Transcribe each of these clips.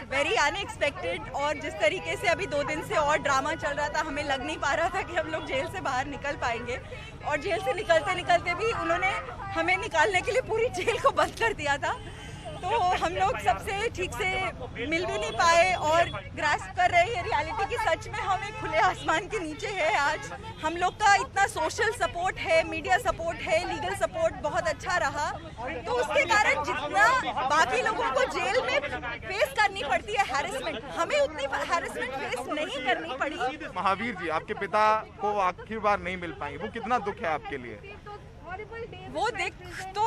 Very unexpected. और जिस तरीके से अभी 2 दिन से और ड्रामा चल रहा था, हमें लग नहीं पा रहा था कि हम लोग जेल से बाहर निकल पाएंगे। और जेल से निकलते निकलते भी उन्होंने हमें निकालने के लिए पूरी जेल को बंद कर दिया था। तो हम लोग सबसे ठीक से मिल भी नहीं पाए और ग्रास्प कर रहे हैं रियलिटी की। सच में हम एक खुले आसमान के नीचे है। आज हम लोग का इतना सोशल सपोर्ट है, मीडिया सपोर्ट है, लीगल सपोर्ट बहुत अच्छा रहा। तो उसके कारण जितना बाकी लोगों को जेल में फेस करनी पड़ती है हैरेसमेंट, हमें उतनी हैरेसमेंट फेस नहीं करनी पड़ी। महावीर जी, आपके पिता को आखिरी बार नहीं मिल पाएंगे, वो कितना दुख है आपके लिए? वो देख तो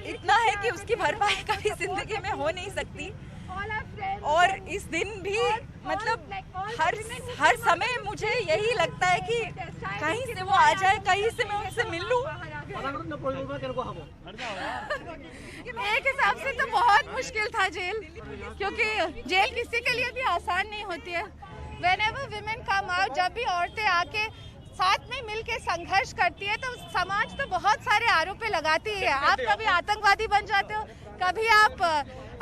इतना है कि उसकी भरपाई कभी जिंदगी में हो नहीं सकती। और इस दिन भी मतलब हर समय मुझे यही लगता है कि कहीं से वो आ जाए, कहीं से मैं उनसे मिल लूं। एक हिसाब से तो बहुत मुश्किल था जेल, क्योंकि जेल किसी के लिए भी आसान नहीं होती है। Whenever women come out, जब भी औरतें आके साथ में मिलके संघर्ष करती है तो समाज तो बहुत सारे आरोप लगाती है। आप कभी आतंकवादी बन जाते हो, कभी आप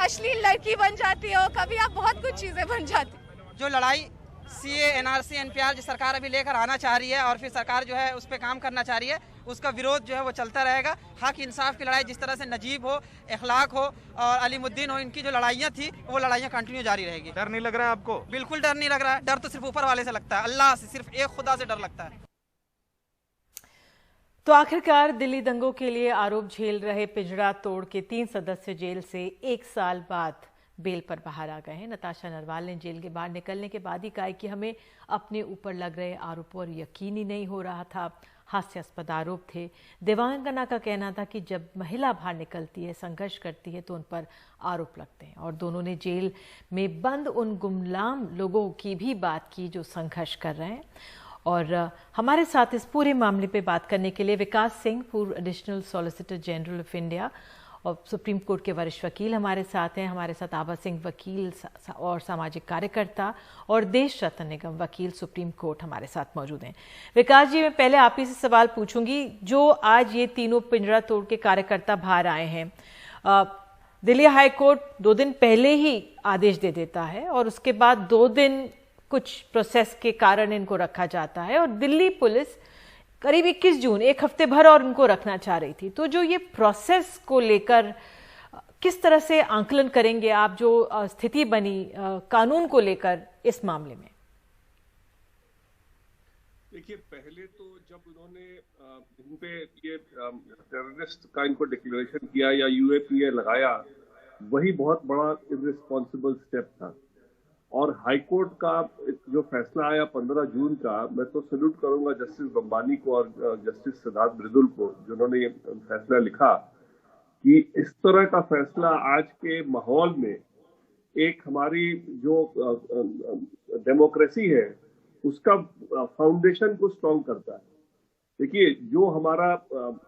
अश्लील लड़की बन जाती हो, कभी आप बहुत कुछ चीजें बन जाती हो। जो लड़ाई सीए, एनआरसी, एनपीआर जो सरकार अभी लेकर आना चाह रही है और फिर सरकार जो है उस पर काम करना चाह रही है, उसका विरोध जो है वो चलता रहेगा। हक इंसाफ की लड़ाई, जिस तरह से नजीब हो, इखलाक हो और अलीमुद्दीन हो, इनकी जो लड़ाइयाँ थी वो लड़ाइयाँ कंटिन्यू जारी रहेगी। डर नहीं लग रहा है आपको? बिल्कुल डर नहीं लग रहा है। डर तो सिर्फ ऊपर वाले से लगता है, अल्लाह से, सिर्फ एक खुदा से डर लगता है। तो आखिरकार दिल्ली दंगों के लिए आरोप झेल रहे पिंजरा तोड़ के 3 सदस्य जेल से 1 साल बाद बेल पर बाहर आ गए हैं। नताशा नरवाल ने जेल के बाहर निकलने के बाद ही कहा कि हमें अपने ऊपर लग रहे आरोपों पर यकीन ही नहीं हो रहा था, हास्यास्पद आरोप थे। देवांगना का कहना था कि जब महिला बाहर निकलती है, संघर्ष करती है, तो उन पर आरोप लगते हैं। और दोनों ने जेल में बंद उन गुमनाम लोगों की भी बात की जो संघर्ष कर रहे हैं। और हमारे साथ इस पूरे मामले पे बात करने के लिए विकास सिंह, पूर्व additional solicitor general of India और सुप्रीम कोर्ट के वरिष्ठ वकील हमारे साथ हैं। हमारे साथ आबा सिंह, वकील और सामाजिक कार्यकर्ता, और देश रत्न निगम, वकील, सुप्रीम कोर्ट हमारे साथ मौजूद हैं। विकास जी, मैं पहले आप ही से सवाल पूछूंगी। जो आज ये तीनों पिंजरा तोड़ के कार्यकर्ता बाहर आए हैं, दिल्ली हाई कोर्ट 2 दिन पहले ही आदेश दे देता है और उसके बाद 2 दिन कुछ प्रोसेस के कारण इनको रखा जाता है, और दिल्ली पुलिस करीब 21 जून, 1 हफ्ते भर और इनको रखना चाह रही थी। तो जो ये प्रोसेस को लेकर किस तरह से आंकलन करेंगे आप, जो स्थिति बनी कानून को लेकर इस मामले में? देखिए, पहले तो जब उन्होंने इन पे ये टेररिस्ट का इनको डिक्लेरेशन किया या यूएपीए लगाया, वही बहुत बड़ा इररिस्पॉन्सिबल स्टेप था। और हाईकोर्ट का जो फैसला आया 15 जून का, मैं तो सैल्यूट करूंगा जस्टिस बंबानी को और जस्टिस सिद्धार्थ मृदुल को, जिन्होंने ये फैसला लिखा कि इस तरह का फैसला आज के माहौल में एक हमारी जो डेमोक्रेसी है उसका फाउंडेशन को स्ट्रॉन्ग करता है। देखिए, जो हमारा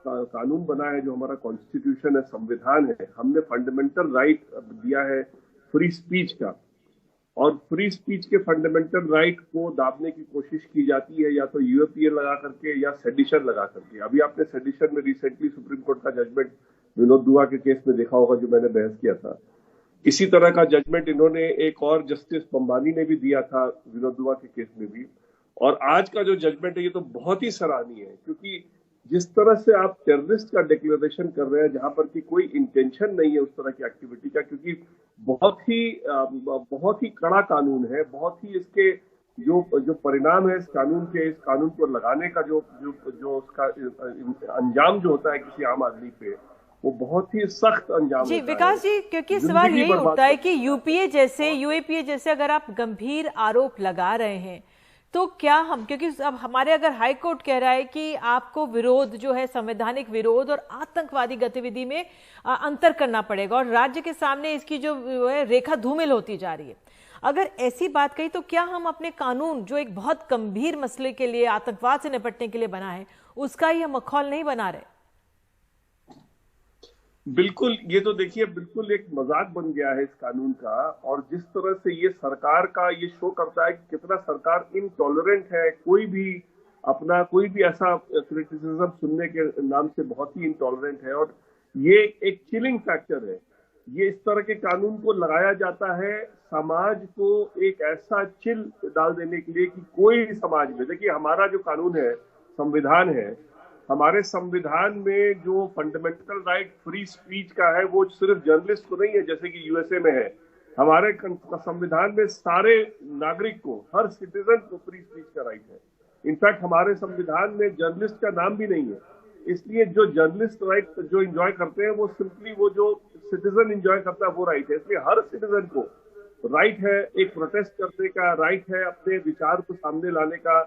कानून बना है, जो हमारा कॉन्स्टिट्यूशन है, संविधान है, हमने फंडामेंटल राइट दिया है फ्री स्पीच का, और फ्री स्पीच के फंडामेंटल राइट को दाबने की कोशिश की जाती है या तो यूएपीए लगा करके या सेडिशन लगा करके। अभी आपने सेडिशन में रिसेंटली सुप्रीम कोर्ट का जजमेंट विनोद दुआ के केस में देखा होगा, जो मैंने बहस किया था। इसी तरह का जजमेंट इन्होंने एक और जस्टिस बंबानी ने भी दिया था विनोद दुआ के केस में भी। और आज का जो जजमेंट है ये तो बहुत ही सराहनीय है, क्योंकि जिस तरह से आप टेररिस्ट का डिक्लेरेशन कर रहे हैं, जहां पर कि कोई इंटेंशन नहीं है उस तरह की एक्टिविटी का, क्योंकि बहुत ही कड़ा कानून है, बहुत ही इसके जो परिणाम है इस कानून को लगाने का जो उसका अंजाम जो होता है किसी आम आदमी पे, वो बहुत ही सख्त अंजाम जी। होता है। विकास जी, क्योंकि सवाल यही उठता है कि यूएपीए जैसे अगर आप गंभीर आरोप लगा रहे हैं, तो क्या हम, क्योंकि अब हमारे अगर हाई कोर्ट कह रहा है कि आपको विरोध जो है, संवैधानिक विरोध और आतंकवादी गतिविधि में अंतर करना पड़ेगा, और राज्य के सामने इसकी जो है रेखा धूमिल होती जा रही है। अगर ऐसी बात कही तो क्या हम अपने कानून, जो एक बहुत गंभीर मसले के लिए, आतंकवाद से निपटने के लिए बना है, उसका ही हम मखौल नहीं बना रहे? बिल्कुल, ये तो देखिए बिल्कुल एक मजाक बन गया है इस कानून का। और जिस तरह से ये सरकार का ये शो करता है कि कितना सरकार इनटॉलरेंट है, कोई भी ऐसा क्रिटिसिज्म सुनने के नाम से बहुत ही इनटॉलरेंट है। और ये एक चिलिंग फैक्टर है ये इस तरह के कानून को लगाया जाता है समाज को एक ऐसा चिल डाल देने के लिए कि कोई समाज में, देखिए हमारा जो कानून है, संविधान है, हमारे संविधान में जो फंडामेंटल राइट फ्री स्पीच का है वो सिर्फ जर्नलिस्ट को नहीं है जैसे कि यूएसए में है। हमारे संविधान में सारे नागरिक को, हर सिटीजन को फ्री स्पीच का राइट है। इनफैक्ट हमारे संविधान में जर्नलिस्ट का नाम भी नहीं है, इसलिए जो जर्नलिस्ट राइट जो एंजॉय करते हैं वो सिंपली वो जो सिटीजन एंजॉय करता है वो राइट है। इसलिए हर सिटीजन को राइट है एक प्रोटेस्ट करने का, राइट है अपने विचार को सामने लाने का,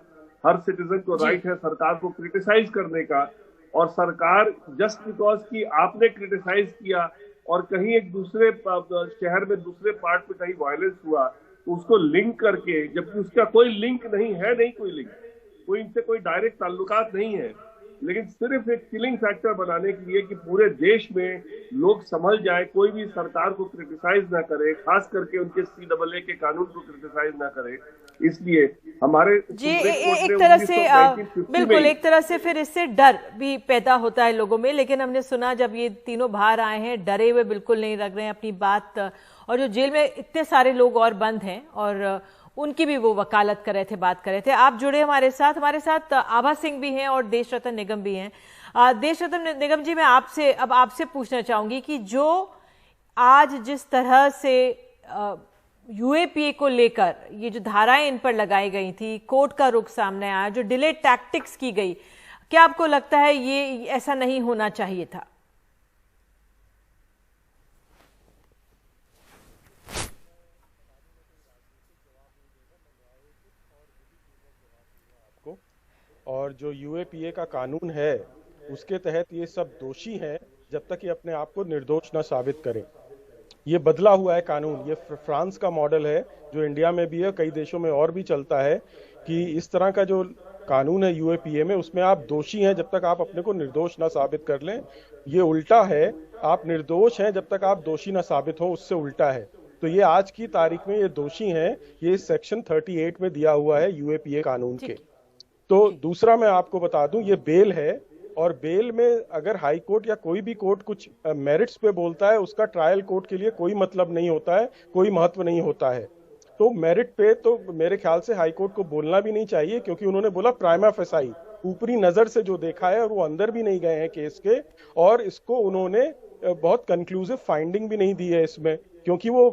हर सिटीजन को राइट है सरकार को क्रिटिसाइज करने का। और सरकार जस्ट बिकॉज कि आपने क्रिटिसाइज किया और कहीं एक दूसरे शहर में दूसरे पार्ट में कहीं वायलेंस हुआ तो उसको लिंक करके, जबकि उसका कोई लिंक नहीं है, नहीं कोई लिंक, कोई इनसे कोई डायरेक्ट ताल्लुकात नहीं है, लेकिन सिर्फ एक किलिंग फैक्टर बनाने के लिए कि पूरे देश में लोग समझ जाए, कोई भी सरकार को क्रिटिसाइज ना करे, खास करके उनके CAA के कानून को क्रिटिसाइज ना करे। इसलिए हमारे जी एक तरह से बिल्कुल एक तरह से फिर इससे डर भी पैदा होता है लोगों में। लेकिन हमने सुना जब ये तीनों बाहर आए हैं डरे हुए बिल्कुल नहीं लग रहे हैं अपनी बात, और जो जेल में इतने सारे लोग और बंद हैं और उनकी भी वो वकालत कर रहे थे, बात कर रहे थे। आप जुड़े हमारे साथ आभा सिंह भी हैं और देश रत्न निगम भी हैं। देश रत्न निगम जी, मैं आपसे पूछना चाहूंगी कि जो आज जिस तरह से UAPA को लेकर ये जो धाराएं इन पर लगाई गई थी, कोर्ट का रुख सामने आया, जो डिले टैक्टिक्स की गई, क्या आपको लगता है ये ऐसा नहीं होना चाहिए था? और जो UAPA का कानून है उसके तहत ये सब दोषी हैं जब तक ये अपने आप को निर्दोष न साबित करें। ये बदला हुआ है कानून, ये फ्रांस का मॉडल है जो इंडिया में भी है, कई देशों में और भी चलता है कि इस तरह का जो कानून है UAPA में, उसमें आप दोषी हैं जब तक आप अपने को निर्दोष ना साबित कर लें। ये उल्टा है, आप निर्दोष हैं जब तक आप दोषी ना साबित हो, उससे उल्टा है। तो ये आज की तारीख में ये दोषी हैं, ये सेक्शन 38 में दिया हुआ है UAPA कानून के। तो दूसरा मैं आपको बता दूं, ये बेल है और बेल में अगर हाई कोर्ट या कोई भी कोर्ट कुछ मेरिट्स पे बोलता है, उसका ट्रायल कोर्ट के लिए कोई मतलब नहीं होता है, कोई महत्व नहीं होता है। तो मेरिट पे तो मेरे ख्याल से हाई कोर्ट को बोलना भी नहीं चाहिए, क्योंकि उन्होंने बोला प्राइमा फेसाई, ऊपरी नजर से जो देखा है, और वो अंदर भी नहीं गए हैं केस के, और इसको उन्होंने बहुत कंक्लूसिव फाइंडिंग भी नहीं दी है इसमें, क्योंकि वो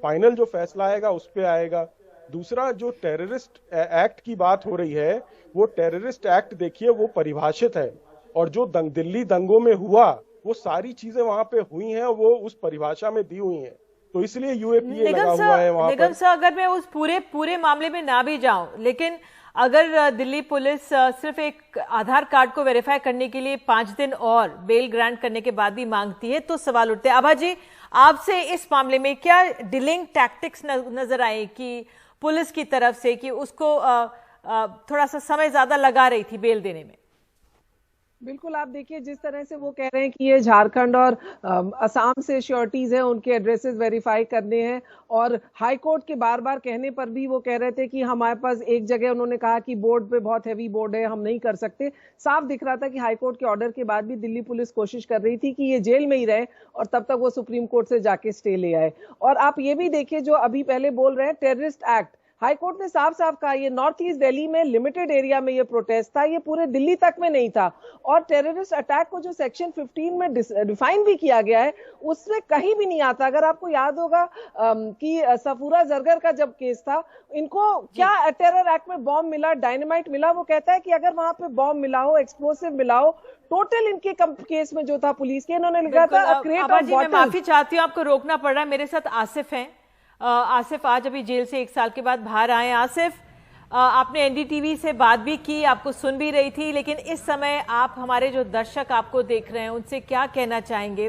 फाइनल जो फैसला आएगा उस पर आएगा। दूसरा, जो टेररिस्ट एक्ट की बात हो रही है, वो टेररिस्ट एक्ट देखिए वो परिभाषित है, और जो दिल्ली दंगों में हुआ वो सारी चीजें वहां पे हुई हैं, वो उस परिभाषा में दी हुई हैं। तो इसलिए UAPA लगा हुआ है वहां पर। निगम साहब, अगर मैं उस पूरे मामले में ना भी जाऊं, लेकिन अगर दिल्ली पुलिस सिर्फ एक आधार कार्ड को वेरीफाई करने के लिए 5 दिन और बेल ग्रांट करने के बाद भी मांगती है, तो सवाल उठते हैं। आभा जी, आपसे इस मामले में क्या डिलिंग टैक्टिक्स नजर आए कि पुलिस की तरफ से कि उसको थोड़ा सा समय ज्यादा लगा रही थी बेल देने में? बिल्कुल, आप देखिए जिस तरह से वो कह रहे हैं कि ये झारखंड और असम से श्योरिटीज हैं, उनके एड्रेसेस वेरीफाई करने हैं, और हाई कोर्ट के बार बार कहने पर भी वो कह रहे थे कि हमारे पास एक जगह उन्होंने कहा कि बोर्ड पे बहुत हैवी बोर्ड है, हम नहीं कर सकते। साफ दिख रहा था कि हाई कोर्ट के ऑर्डर के बाद भी दिल्ली पुलिस कोशिश कर रही थी कि ये जेल में ही रहे, और तब तक वो सुप्रीम कोर्ट से जाके स्टे ले आए। और आप ये भी देखिए, जो अभी पहले बोल रहे हैं टेररिस्ट एक्ट, हाई कोर्ट ने साफ साफ कहा ये नॉर्थ ईस्ट दिल्ली में लिमिटेड एरिया में ये प्रोटेस्ट था, ये पूरे दिल्ली तक में नहीं था। और टेररिस्ट अटैक को जो सेक्शन 15 में डिफाइन भी किया गया है, उसमें कहीं भी नहीं आता। अगर आपको याद होगा कि सफूरा जरगर का जब केस था, इनको क्या टेरर एक्ट में बॉम्ब मिला, डायनामाइट मिला, वो कहता है कि अगर वहां पे बॉम्ब मिला हो, एक्सप्लोसिव मिला हो, टोटल इनके केस में जो था पुलिस के, इन्होंने लिखा था मैं माफी चाहती हूँ, आपको रोकना पड़ रहा है। मेरे साथ आसिफ हैं। आसिफ आज अभी जेल से 1 साल के बाद बाहर आए। आसिफ, आपने NDTV से बात भी की, आपको सुन भी रही थी, लेकिन इस समय आप हमारे जो दर्शक आपको देख रहे हैं उनसे क्या कहना चाहेंगे?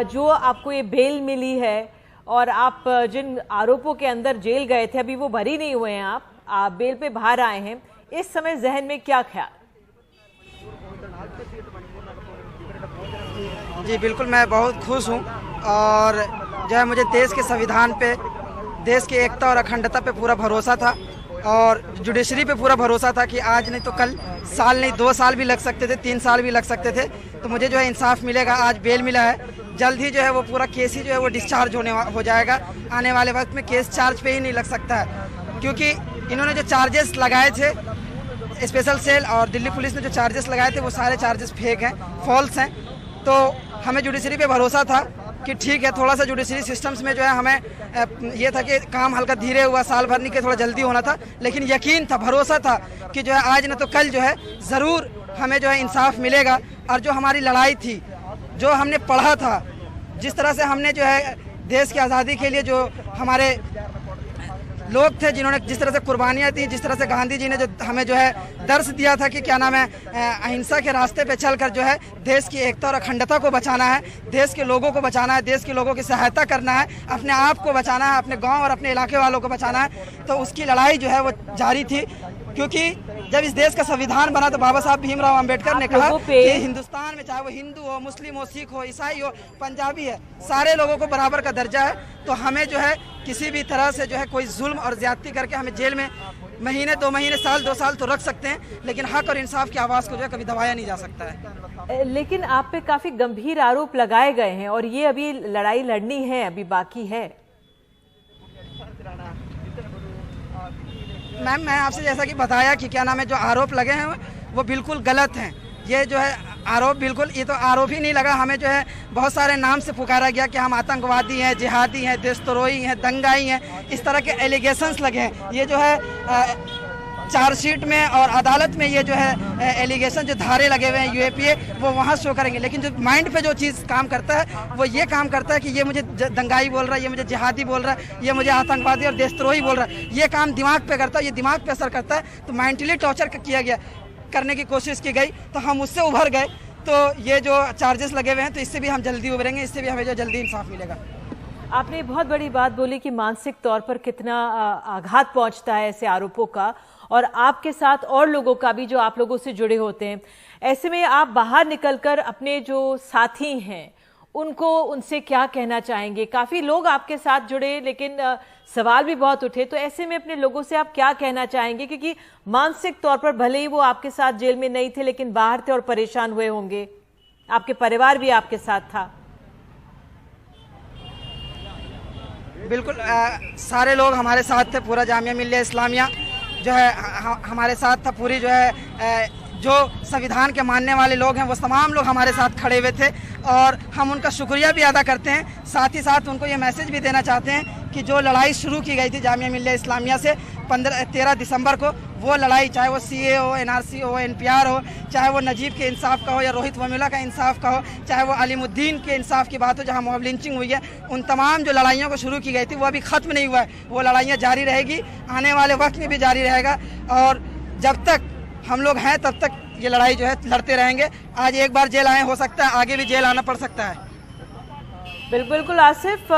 जो आपको ये बेल मिली है और आप जिन आरोपों के अंदर जेल गए थे, अभी वो भरी नहीं हुए हैं, आप बेल पे बाहर आए हैं, इस समय जहन में क्या ख्याल? जी बिल्कुल, मैं बहुत खुश हूँ, और जो है मुझे देश के संविधान पे, देश की एकता और अखंडता पे पूरा भरोसा था, और जुडिशरी पे पूरा भरोसा था कि आज नहीं तो कल, साल नहीं 2 साल भी लग सकते थे, 3 साल भी लग सकते थे, तो मुझे जो है इंसाफ मिलेगा। आज बेल मिला है, जल्द ही जो है वो पूरा केस ही जो है वो डिस्चार्ज हो जाएगा। आने वाले वक्त में केस चार्ज पे ही नहीं लग सकता है, क्योंकि इन्होंने जो चार्जेस लगाए थे स्पेशल सेल और दिल्ली पुलिस ने जो चार्जेस लगाए थे वो सारे चार्जेस फेक हैं, फॉल्स हैं। तो हमें जुडिशरी पे भरोसा था कि ठीक है, थोड़ा सा जुडिशरी सिस्टम्स में जो है हमें ये था कि काम हल्का धीरे हुआ, साल भर नहीं के थोड़ा जल्दी होना था, लेकिन यकीन था, भरोसा था कि जो है आज न तो कल जो है ज़रूर हमें जो है इंसाफ मिलेगा। और जो हमारी लड़ाई थी, जो हमने पढ़ा था, जिस तरह से हमने जो है देश की आज़ादी के लिए जो हमारे लोग थे, जिन्होंने जिस तरह से कुर्बानियाँ दी, जिस तरह से गांधी जी ने जो हमें जो है दर्श दिया था कि क्या नाम है, अहिंसा के रास्ते पे चलकर जो है देश की एकता और अखंडता को बचाना है, देश के लोगों को बचाना है, देश के लोगों की सहायता करना है, अपने आप को बचाना है, अपने गांव और अपने इलाके वालों को बचाना है। तो उसकी लड़ाई जो है वो जारी थी, क्योंकि जब इस देश का संविधान बना तो बाबा साहब भीमराव अंबेडकर ने कहा कि हिंदुस्तान में चाहे वो हिंदू हो, मुस्लिम हो, सिख हो, ईसाई हो, पंजाबी है, सारे लोगों को बराबर का दर्जा है। तो हमें जो है किसी भी तरह से जो है कोई जुल्म और ज्यादती करके हमें जेल में महीने, 2 महीने, साल, 2 साल तो रख सकते हैं, लेकिन हक और इंसाफ की आवाज़ को जो है कभी दबाया नहीं जा सकता है। लेकिन आप पे काफी गंभीर आरोप लगाए गए हैं और ये अभी लड़ाई लड़नी है, अभी बाकी है। मैम, मैं आपसे जैसा कि बताया कि क्या नाम है, जो आरोप लगे हैं वो बिल्कुल गलत हैं। ये जो है आरोप बिल्कुल, ये तो आरोप ही नहीं लगा, हमें जो है बहुत सारे नाम से पुकारा गया कि हम आतंकवादी हैं, जिहादी हैं, देशद्रोही हैं, दंगाई हैं, इस तरह के एलिगेशंस लगे हैं। ये जो है चार्जशीट में और अदालत में ये जो है एलिगेशन, जो धारे लगे हुए हैं यूएपीए, वो वहाँ शो करेंगे, लेकिन जो माइंड पे जो चीज़ काम करता है वो ये काम करता है कि ये मुझे दंगाई बोल रहा है, ये मुझे जिहादी बोल रहा है, ये मुझे आतंकवादी और देशद्रोही बोल रहा है। ये काम दिमाग पे करता है, ये दिमाग पे असर करता है। तो मेंटली टॉर्चर किया गया, करने की कोशिश की गई, तो हम उससे उभर गए। तो ये जो चार्जेस लगे हुए हैं, तो इससे भी हम जल्दी उभरेंगे, इससे भी हमें जो जल्दी इंसाफ मिलेगा। आपने बहुत बड़ी बात बोली कि मानसिक तौर पर कितना आघात पहुंचता है ऐसे आरोपों का, और आपके साथ और लोगों का भी जो आप लोगों से जुड़े होते हैं। ऐसे में आप बाहर निकलकर अपने जो साथी हैं उनको, उनसे क्या कहना चाहेंगे? काफी लोग आपके साथ जुड़े, लेकिन सवाल भी बहुत उठे, तो ऐसे में अपने लोगों से आप क्या कहना चाहेंगे? क्योंकि मानसिक तौर पर भले ही वो आपके साथ जेल में नहीं थे, लेकिन बाहर थे और परेशान हुए होंगे, आपके परिवार भी आपके साथ था। बिल्कुल, सारे लोग हमारे साथ थे, पूरा जामिया मिल्लिया इस्लामिया जो है हमारे साथ था, पूरी जो है जो संविधान के मानने वाले लोग हैं वो तमाम लोग हमारे साथ खड़े हुए थे, और हम उनका शुक्रिया भी अदा करते हैं। साथ ही साथ उनको ये मैसेज भी देना चाहते हैं कि जो लड़ाई शुरू की गई थी जामिया मिल्लिया इस्लामिया से 13 दिसंबर को, वो लड़ाई चाहे वो सीए हो, एनआरसी हो, एनपीआर हो, चाहे वो नजीब के इंसाफ का हो या रोहित वेमुला का इंसाफ का हो, चाहे वो अलीमुद्दीन के इंसाफ की बात हो जहां मॉब लिंचिंग हुई है, उन तमाम जो लड़ाइयों को शुरू की गई थी वो अभी ख़त्म नहीं हुआ है। वो लड़ाइयाँ जारी रहेगी, आने वाले वक्त में भी जारी रहेगा, और जब तक हम लोग हैं तब तक ये लड़ाई जो है लड़ते रहेंगे। आज एक बार जेल आए, हो सकता है आगे भी जेल आना पड़ सकता है। बिल्कुल आसिफ,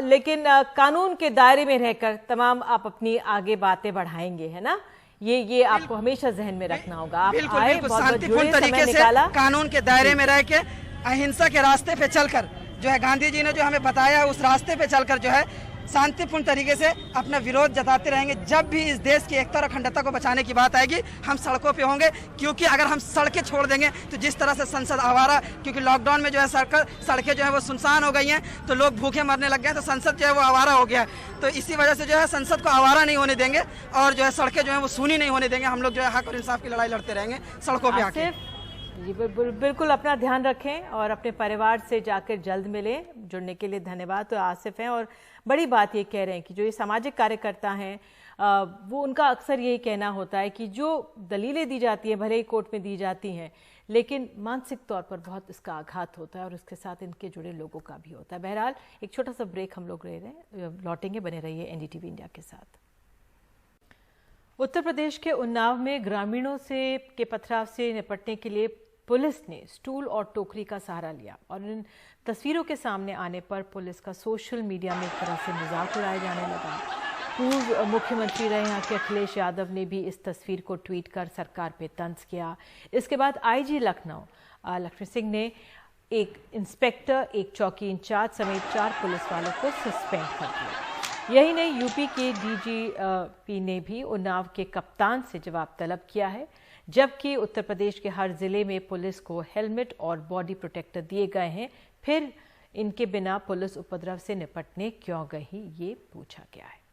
लेकिन कानून के दायरे में रहकर तमाम आप अपनी आगे बातें बढ़ाएंगे, है ना? ये आपको हमेशा जहन में रखना होगा। आप बिल्कुल, आए, बिल्कुल, बहुत शांतिपूर्ण तरीके से कानून के दायरे में रह के अहिंसा के रास्ते पे चलकर जो है गांधी जी ने जो हमें बताया, उस रास्ते पे चलकर जो है शांतिपूर्ण तरीके से अपना विरोध जताते रहेंगे। जब भी इस देश की एकता और अखंडता को बचाने की बात आएगी, हम सड़कों पे होंगे, क्योंकि अगर हम सड़कें छोड़ देंगे तो जिस तरह से संसद आवारा, क्योंकि लॉकडाउन में जो है सड़कें जो है वो सुनसान हो गई हैं, तो लोग भूखे मरने लग गए, तो संसद जो है वो आवारा हो गया है। तो इसी वजह से जो है संसद को आवारा नहीं होने देंगे, और जो है सड़कें जो है वो सूनी नहीं होने देंगे। हम लोग जो है हक और इंसाफ की लड़ाई लड़ते रहेंगे सड़कों पर आके। जी बिल्कुल, अपना ध्यान रखें और अपने परिवार से जाकर जल्द मिलें। जुड़ने के लिए धन्यवाद। तो आसिफ हैं, और बड़ी बात ये कह रहे हैं कि जो ये सामाजिक कार्यकर्ता हैं वो, उनका अक्सर यही कहना होता है कि जो दलीलें दी जाती हैं, भले ही कोर्ट में दी जाती हैं, लेकिन मानसिक तौर पर बहुत इसका आघात होता है, और उसके साथ इनके जुड़े लोगों का भी होता है। बहरहाल एक छोटा सा ब्रेक हम लोग ले रहे हैं, लौटेंगे, बने रहिए एनडीटीवी इंडिया के साथ। उत्तर प्रदेश के उन्नाव में ग्रामीणों के पथराव से निपटने के लिए पुलिस ने स्टूल और टोकरी का सहारा लिया, और इन तस्वीरों के सामने आने पर पुलिस का सोशल मीडिया में एक तरह से मजाक उड़ाया जाने लगा। पूर्व मुख्यमंत्री रहे यहाँ के अखिलेश यादव ने भी इस तस्वीर को ट्वीट कर सरकार पे तंज किया। इसके बाद आईजी लखनऊ लक्ष्मण सिंह ने एक इंस्पेक्टर, एक चौकी इंचार्ज समेत 4 पुलिस वालों को सस्पेंड कर दिया। यही नहीं, यूपी के डीजीपी ने भी उन्नाव के कप्तान से जवाब तलब किया है, जबकि उत्तर प्रदेश के हर जिले में पुलिस को हेलमेट और बॉडी प्रोटेक्टर दिए गए हैं। फिर इनके बिना पुलिस उपद्रव से निपटने क्यों गई, ये पूछा गया है।